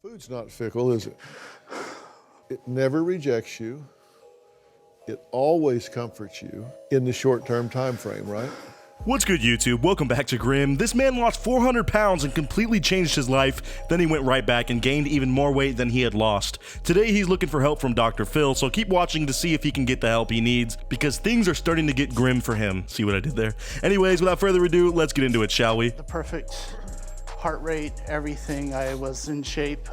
Food's not fickle, is it? It never rejects you. It always comforts you in the short-term time frame, right? What's good, YouTube? Welcome back to Grim. This man lost 400 pounds and completely changed his life. Then he went right back and gained even more weight than he had lost. Today, he's looking for help from Dr. Phil, so keep watching to see if he can get the help he needs, because things are starting to get grim for him. See what I did there? Anyways, without further ado, let's get into it, shall we? The perfect heart rate, everything. I was in shape.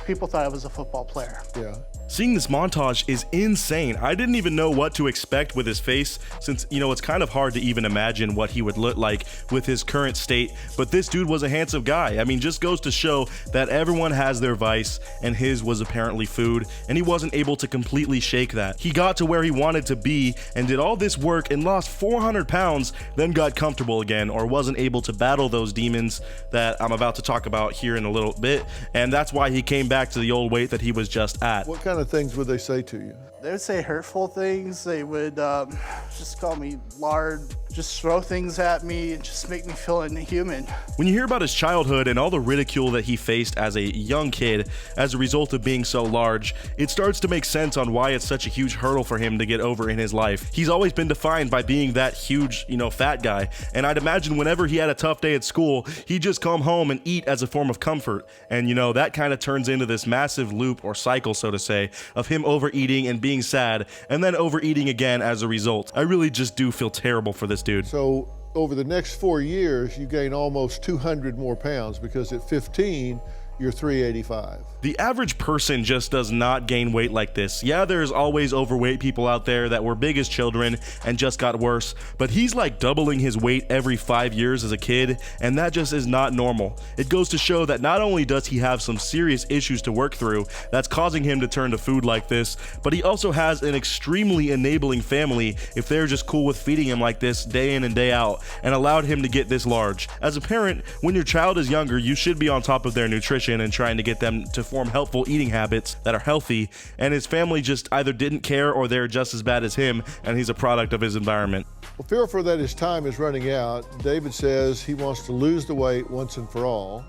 People thought I was a football player. Yeah. Seeing this montage is insane. I didn't even know what to expect with his face, since, you know, it's kind of hard to even imagine what he would look like with his current state, but this dude was a handsome guy. I mean, just goes to show that everyone has their vice, and his was apparently food, and he wasn't able to completely shake that. He got to where he wanted to be, and did all this work and lost 400 pounds, then got comfortable again, or wasn't able to battle those demons that I'm about to talk about here in a little bit, and that's why he came back to the old weight that he was just at. What kind of things would they say to you? They would say hurtful things. They would just call me lard, just throw things at me and just make me feel inhuman. When you hear about his childhood and all the ridicule that he faced as a young kid as a result of being so large, it starts to make sense on why it's such a huge hurdle for him to get over in his life. He's always been defined by being that huge, fat guy, and I'd imagine whenever he had a tough day at school, he'd just come home and eat as a form of comfort, and that kind of turns into this massive loop or cycle, so to say, of him overeating and being sad, and then overeating again as a result. I really just do feel terrible for this dude. So over the next 4 years, you gain almost 200 more pounds, because at 15, you're 385. The average person just does not gain weight like this. Yeah, there's always overweight people out there that were big as children and just got worse, but he's like doubling his weight every 5 years as a kid, and that just is not normal. It goes to show that not only does he have some serious issues to work through that's causing him to turn to food like this, but he also has an extremely enabling family if they're just cool with feeding him like this day in and day out and allowed him to get this large. As a parent, when your child is younger, you should be on top of their nutrition and trying to get them to form helpful eating habits that are healthy, and his family just either didn't care or they're just as bad as him, and he's a product of his environment. Well, fearful that his time is running out, David says he wants to lose the weight once and for all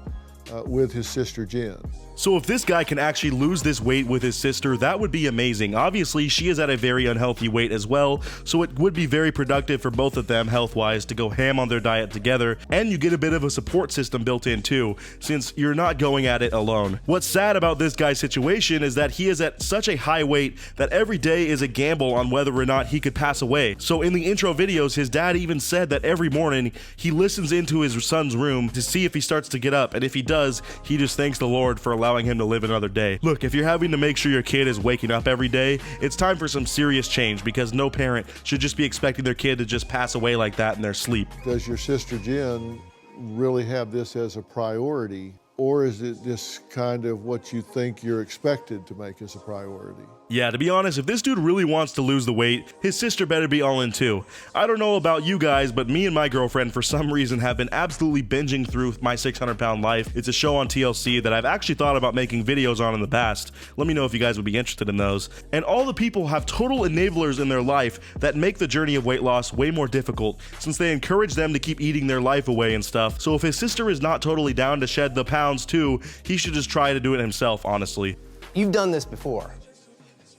with his sister Jen. So if this guy can actually lose this weight with his sister, that would be amazing. Obviously, she is at a very unhealthy weight as well, so it would be very productive for both of them health-wise to go ham on their diet together, and you get a bit of a support system built in too, since you're not going at it alone. What's sad about this guy's situation is that he is at such a high weight that every day is a gamble on whether or not he could pass away. So in the intro videos, his dad even said that every morning he listens into his son's room to see if he starts to get up, and if he does, he just thanks the Lord for allowing him to live another day. Look, if you're having to make sure your kid is waking up every day, it's time for some serious change, because no parent should just be expecting their kid to just pass away like that in their sleep. Does your sister Jen really have this as a priority, or is it just kind of what you think you're expected to make as a priority? Yeah, to be honest, if this dude really wants to lose the weight, his sister better be all in too. I don't know about you guys, but me and my girlfriend for some reason have been absolutely binging through My 600-Pound Life. It's a show on TLC that I've actually thought about making videos on in the past. Let me know if you guys would be interested in those. And all the people have total enablers in their life that make the journey of weight loss way more difficult, since they encourage them to keep eating their life away and stuff. So if his sister is not totally down to shed the pounds too, he should just try to do it himself, honestly. You've done this before,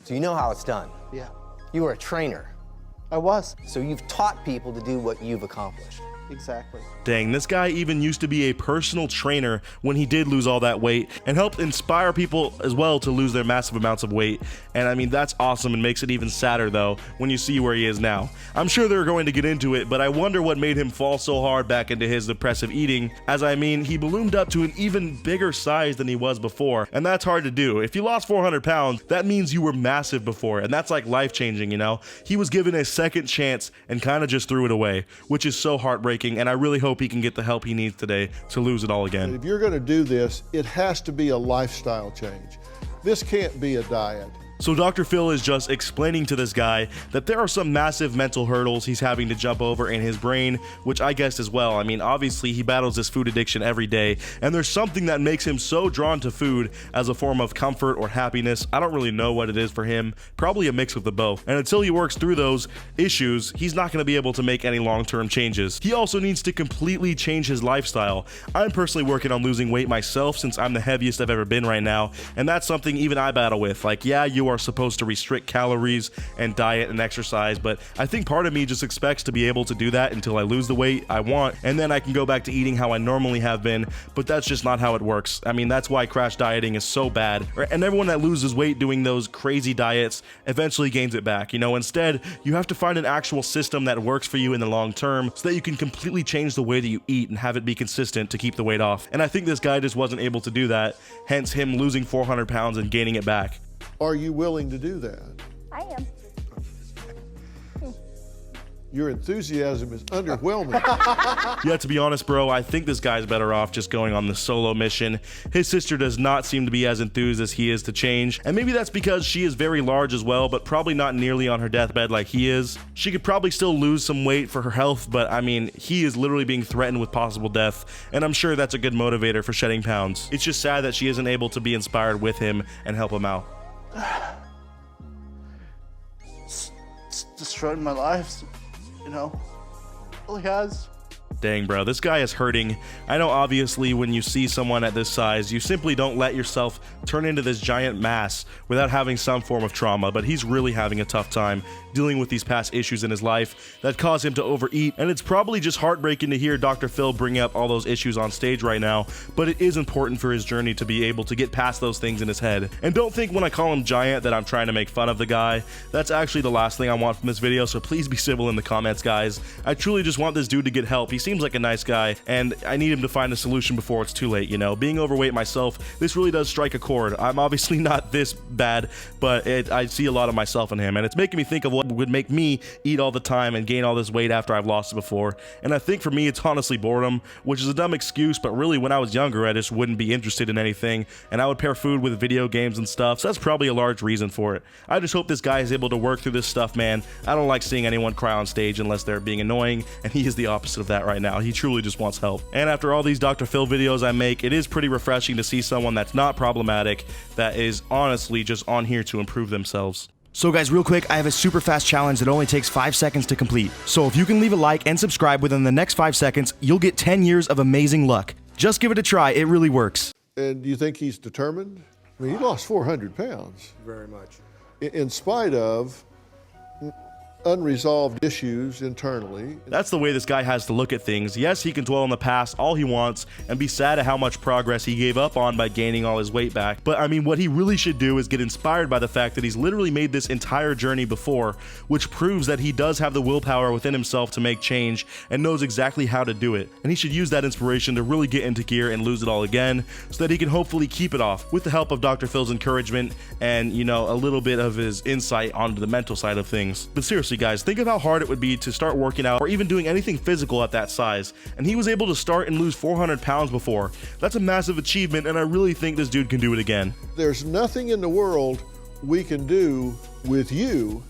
so you know how it's done. Yeah, You were a trainer, I was. so you've taught people to do what you've accomplished. Exactly. Dang, this guy even used to be a personal trainer when he did lose all that weight, and helped inspire people as well to lose their massive amounts of weight. And I mean, that's awesome, and makes it even sadder though when you see where he is now. I'm sure they're going to get into it, but I wonder what made him fall so hard back into his depressive eating, as I mean, he ballooned up to an even bigger size than he was before, and that's hard to do. If you lost 400 pounds, that means you were massive before, and that's like life-changing, He was given a second chance and kind of just threw it away, which is so heartbreaking, and I really hope he can get the help he needs today to lose it all again. If you're going to do this, it has to be a lifestyle change. This can't be a diet. So Dr. Phil is just explaining to this guy that there are some massive mental hurdles he's having to jump over in his brain, which I guessed as well. I mean, obviously he battles this food addiction every day, and there's something that makes him so drawn to food as a form of comfort or happiness. I don't really know what it is for him, probably a mix of the both. And until he works through those issues, he's not going to be able to make any long-term changes. He also needs to completely change his lifestyle. I'm personally working on losing weight myself since I'm the heaviest I've ever been right now, and that's something even I battle with. Like, yeah, you are supposed to restrict calories and diet and exercise, but I think part of me just expects to be able to do that until I lose the weight I want, and then I can go back to eating how I normally have been, but that's just not how it works. I mean, that's why crash dieting is so bad, and everyone that loses weight doing those crazy diets eventually gains it back. You know, instead, you have to find an actual system that works for you in the long term so that you can completely change the way that you eat and have it be consistent to keep the weight off. And I think this guy just wasn't able to do that, hence him losing 400 pounds and gaining it back. Are you willing to do that? I am. Your enthusiasm is underwhelming. Yeah, to be honest, bro, I think this guy's better off just going on the solo mission. His sister does not seem to be as enthused as he is to change, and maybe that's because she is very large as well, but probably not nearly on her deathbed like he is. She could probably still lose some weight for her health, but I mean, he is literally being threatened with possible death, and I'm sure that's a good motivator for shedding pounds. It's just sad that she isn't able to be inspired with him and help him out. It's destroyed my life, you know. Really has. Dang, bro, this guy is hurting. I know obviously when you see someone at this size, you simply don't let yourself turn into this giant mass without having some form of trauma, but he's really having a tough time dealing with these past issues in his life that caused him to overeat, and it's probably just heartbreaking to hear Dr. Phil bring up all those issues on stage right now, but it is important for his journey to be able to get past those things in his head. And don't think when I call him giant that I'm trying to make fun of the guy. That's actually the last thing I want from this video, so please be civil in the comments, guys. I truly just want this dude to get help. He seems like a nice guy, and I need him to find a solution before it's too late, you know. Being overweight myself, this really does strike a chord. I'm obviously not this bad, but I see a lot of myself in him, and it's making me think of what would make me eat all the time and gain all this weight after I've lost it before. And I think for me, it's honestly boredom, which is a dumb excuse, but really when I was younger, I just wouldn't be interested in anything, and I would pair food with video games and stuff, so that's probably a large reason for it. I just hope this guy is able to work through this stuff, man. I don't like seeing anyone cry on stage unless they're being annoying, and he is the opposite of that right now. He truly just wants help. And after all these Dr. Phil videos I make, it is pretty refreshing to see someone that's not problematic, that is honestly just on here to improve themselves. So guys, real quick, I have a super fast challenge that only takes 5 seconds to complete. So if you can leave a like and subscribe within the next 5 seconds, you'll get 10 years of amazing luck. Just give it a try, it really works. And do you think he's determined? I mean, he lost 400 pounds. Very much. In spite of unresolved issues internally. That's the way this guy has to look at things. Yes, he can dwell on the past all he wants and be sad at how much progress he gave up on by gaining all his weight back. But I mean, what he really should do is get inspired by the fact that he's literally made this entire journey before, which proves that he does have the willpower within himself to make change and knows exactly how to do it. And he should use that inspiration to really get into gear and lose it all again so that he can hopefully keep it off with the help of Dr. Phil's encouragement and, you know, a little bit of his insight onto the mental side of things. But seriously, guys, think of how hard it would be to start working out or even doing anything physical at that size, and he was able to start and lose 400 pounds before. That's a massive achievement, and I really think this dude can do it again. There's nothing in the world we can do with you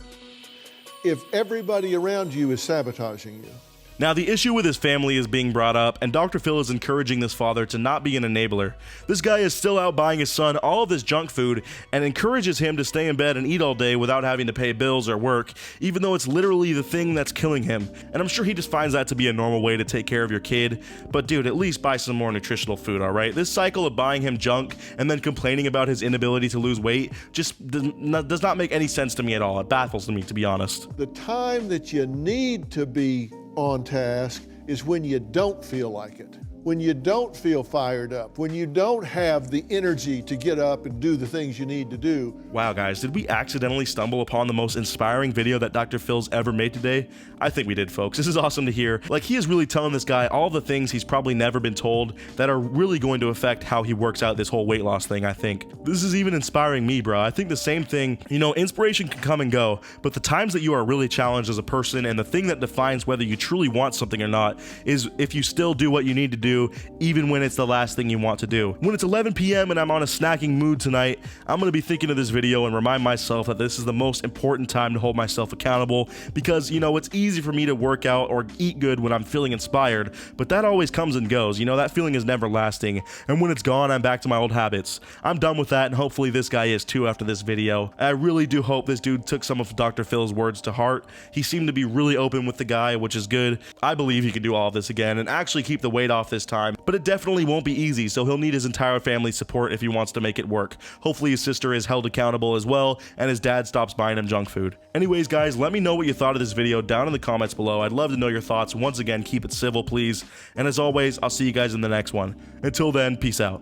if everybody around you is sabotaging you. Now, the issue with his family is being brought up, and Dr. Phil is encouraging this father to not be an enabler. This guy is still out buying his son all of this junk food and encourages him to stay in bed and eat all day without having to pay bills or work, even though it's literally the thing that's killing him. And I'm sure he just finds that to be a normal way to take care of your kid. But dude, at least buy some more nutritional food, alright? This cycle of buying him junk and then complaining about his inability to lose weight just does not make any sense to me at all. It baffles me, to be honest. The time that you need to be on task is when you don't feel like it, when you don't feel fired up, when you don't have the energy to get up and do the things you need to do. Wow, guys, did we accidentally stumble upon the most inspiring video that Dr. Phil's ever made today? I think we did, folks. This is awesome to hear. Like, he is really telling this guy all the things he's probably never been told that are really going to affect how he works out this whole weight loss thing, I think. This is even inspiring me, bro. I think the same thing, you know, inspiration can come and go, but the times that you are really challenged as a person and the thing that defines whether you truly want something or not is if you still do what you need to do do, even when it's the last thing you want to do. When it's 11 p.m. and I'm on a snacking mood tonight, I'm going to be thinking of this video and remind myself that this is the most important time to hold myself accountable, because, you know, it's easy for me to work out or eat good when I'm feeling inspired, but that always comes and goes. You know, that feeling is never lasting, and when it's gone, I'm back to my old habits. I'm done with that, and hopefully this guy is too after this video. I really do hope this dude took some of Dr. Phil's words to heart. He seemed to be really open with the guy, which is good. I believe he can do all of this again and actually keep the weight off this time, but it definitely won't be easy, so he'll need his entire family's support if he wants to make it work. Hopefully his sister is held accountable as well, and his dad stops buying him junk food. Anyways, guys, let me know what you thought of this video down in the comments below. I'd love to know your thoughts. Once again, keep it civil, please. And as always, I'll see you guys in the next one. Until then, peace out.